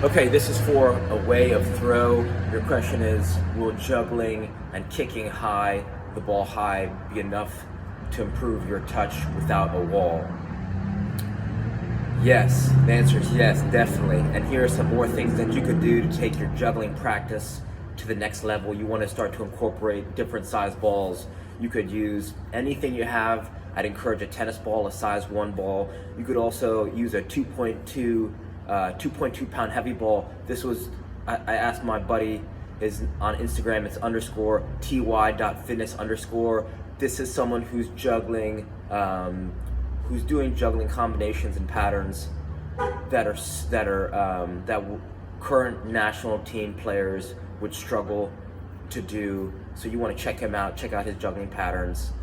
Okay, this is for a way of throw. Your question is, will juggling and kicking high, the ball high, be enough to improve your touch without a wall? Yes, the answer is yes, definitely. And here are some more things that you could do to take your juggling practice to the next level. You want to start to incorporate different size balls. You could use anything you have. I'd encourage a tennis ball, a size 1 ball. You could also use a 2.2 pound heavy ball. This was, I asked my buddy, is on Instagram, it's underscore ty.fitness underscore. This is someone who's juggling, who's doing juggling combinations and patterns that current national team players would struggle to do. So you want to check him out, check out his juggling patterns.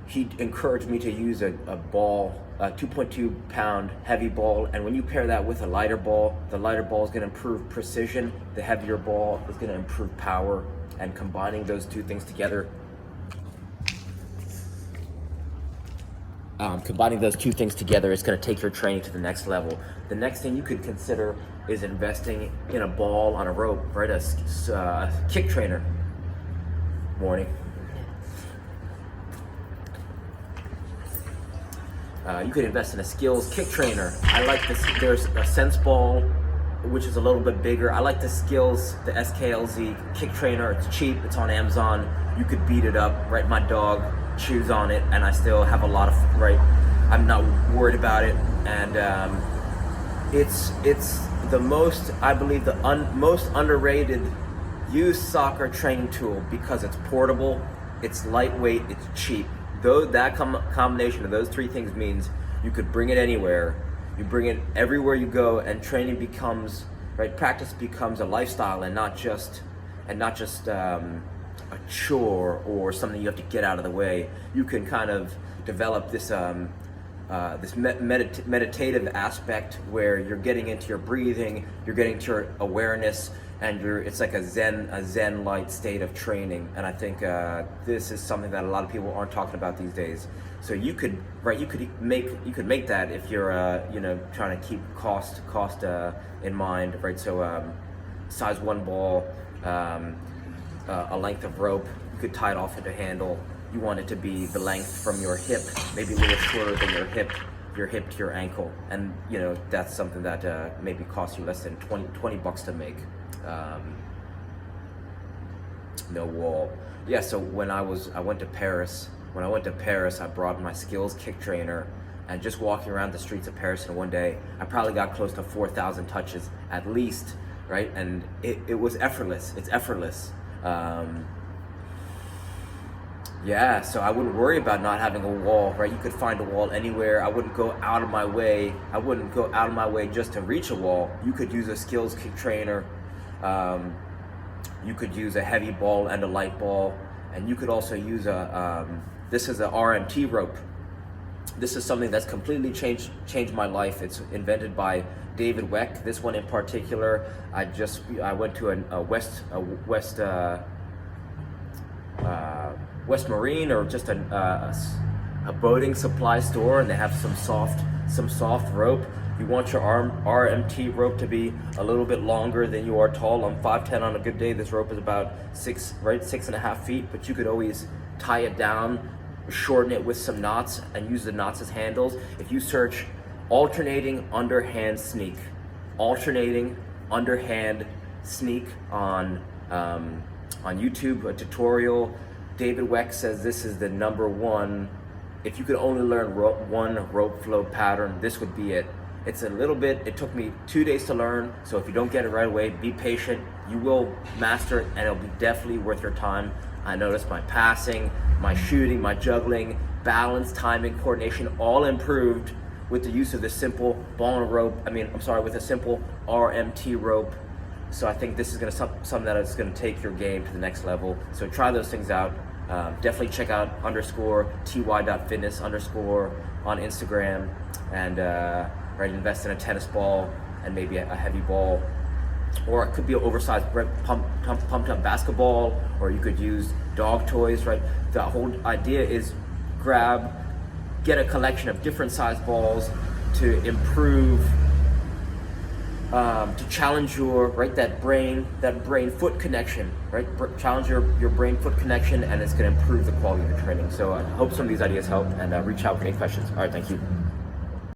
He encouraged me to use a ball, a 2.2 pound heavy ball, and when you pair that with a lighter ball, the lighter ball is going to improve precision, the heavier ball is going to improve power, and combining those two things together, it's going to take your training to the next level. The next thing you could consider is investing in a ball on a rope, right? A kick trainer. Morning. You could invest in a skills kick trainer. I like this. There's a Sense ball, which is a little bit bigger. I like the skills, the SKLZ kick trainer. It's cheap. It's on Amazon. You could beat it up. Right, my dog chews on it, and I still have a lot of I'm not worried about it, and it's the most, I believe, the most underrated youth soccer training tool because it's portable, it's lightweight, it's cheap. Though that combination of those three things means you could bring it anywhere, you bring it everywhere you go, and training becomes, practice becomes a lifestyle and not just a chore or something you have to get out of the way. You can kind of develop this meditative aspect where you're getting into your breathing, you're getting to your awareness, and it's like a zen-like state of training. And I think this is something that a lot of people aren't talking about these days. So you could make that if you're trying to keep cost in mind, right? So size 1 ball, a length of rope, you could tie it off at a handle. You want it to be the length from your hip, maybe a little shorter than your hip to your ankle, and that's something that maybe costs you less than 20 bucks to make. No wall. Yeah. So when I went to Paris, I brought my skills kick trainer, and just walking around the streets of Paris in one day, I probably got close to 4,000 touches at least, right? And it was effortless. It's effortless. Yeah, so I wouldn't worry about not having a wall, right? You could find a wall anywhere. I wouldn't go out of my way just to reach a wall. You could use a skills kick trainer. You could use a heavy ball and a light ball, and you could also use this is a RMT rope. This is something that's completely changed my life. It's invented by David Weck. This one in particular, I went to a West Marine, or just a boating supply store, and they have some soft rope. You want your RMT rope to be a little bit longer than you are tall. I'm 5'10" on a good day. This rope is about 6.5 feet, but you could always tie it down, shorten it with some knots, and use the knots as handles. If you search alternating underhand sneak on YouTube, a tutorial, David Weck says this is the #1. If you could only learn one rope flow pattern, this would be it. It took me 2 days to learn, so if you don't get it right away, be patient. You will master it, and it'll be definitely worth your time. I noticed my passing, my shooting, my juggling, balance, timing, coordination, all improved with the use of this simple with a simple RMT rope. So I think this is something that is going to take your game to the next level. So try those things out. Definitely check out _ty.fitness_ on Instagram, and invest in a tennis ball and maybe a heavy ball, or it could be an oversized pumped up basketball, or you could use dog toys. Right, the whole idea is get a collection of different size balls to improve to challenge your that brain foot connection, right? Challenge your brain foot connection, and it's going to improve the quality of your training. So I hope some of these ideas help, and reach out for any questions. All right, thank you.